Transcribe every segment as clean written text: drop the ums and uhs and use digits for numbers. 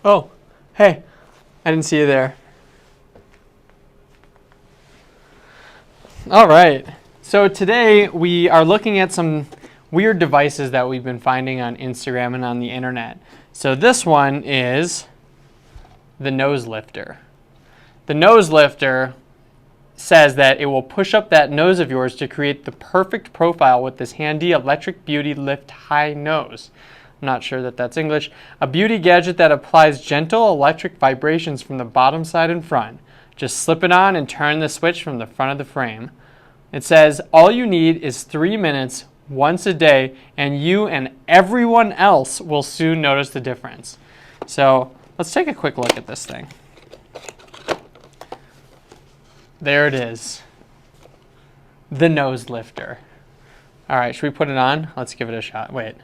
Oh, hey, I didn't see you there. All right, so today we are looking at some weird devices that we've been finding on Instagram and on the internet. So this one is the nose lifter. The nose lifter says that it will push up that nose of yours to create the perfect profile with this handy electric beauty lift high nose. I'm not sure that that's English. A beauty gadget that applies gentle electric vibrations from the bottom, side, and front. Just slip it on and turn the switch from the front of the frame. It says all you need is 3 minutes once a day, and you and everyone else will soon notice the difference. So let's take a quick look at this thing. There it is. The nose lifter. All right, should we put it on? Let's give it a shot. Wait.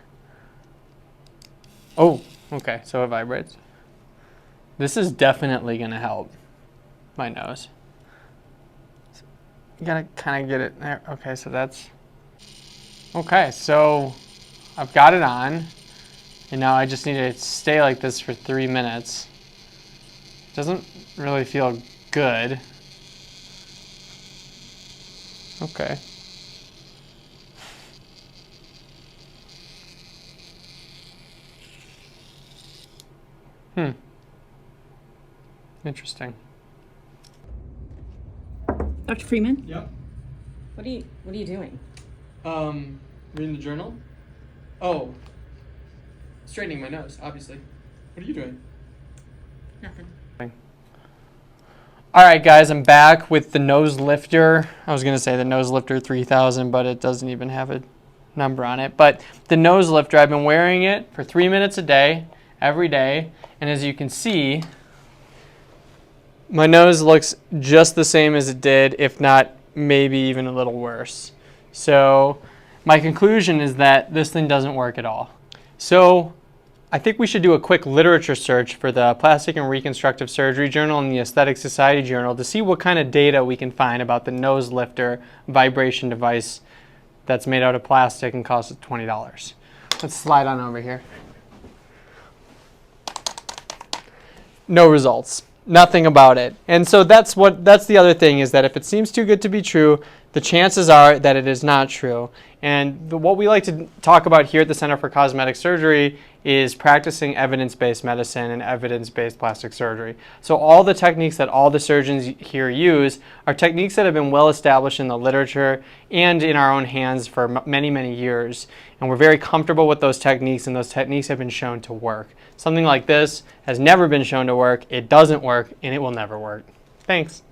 Oh, okay, so it vibrates. This is definitely gonna help my nose. You gotta kind of get it there. Okay, so that's, okay, so I've got it on, and now I just need to stay like this for 3 minutes. Doesn't really feel good. Okay. Interesting. Dr. Freeman? Yep. What are you doing? Reading the journal. Oh, straightening my nose, obviously. What are you doing? Nothing. All right, guys, I'm back with the nose lifter. I was gonna say the nose lifter 3000, but it doesn't even have a number on it. But the nose lifter, I've been wearing it for 3 minutes a day, every day. And as you can see, my nose looks just the same as it did, if not maybe even a little worse. So my conclusion is that this thing doesn't work at all. So I think we should do a quick literature search for the Plastic and Reconstructive Surgery Journal and the Aesthetic Society Journal to see what kind of data we can find about the nose lifter vibration device that's made out of plastic and costs $20. Let's slide on over here. No results. Nothing about it. And so that's the other thing, is that if it seems too good to be true, the chances are that it is not true. And what we like to talk about here at the Center for Cosmetic Surgery is practicing evidence-based medicine and evidence-based plastic surgery. So all the techniques that all the surgeons here use are techniques that have been well established in the literature and in our own hands for many, many years. And we're very comfortable with those techniques, and those techniques have been shown to work. Something like this has never been shown to work, it doesn't work, and it will never work. Thanks.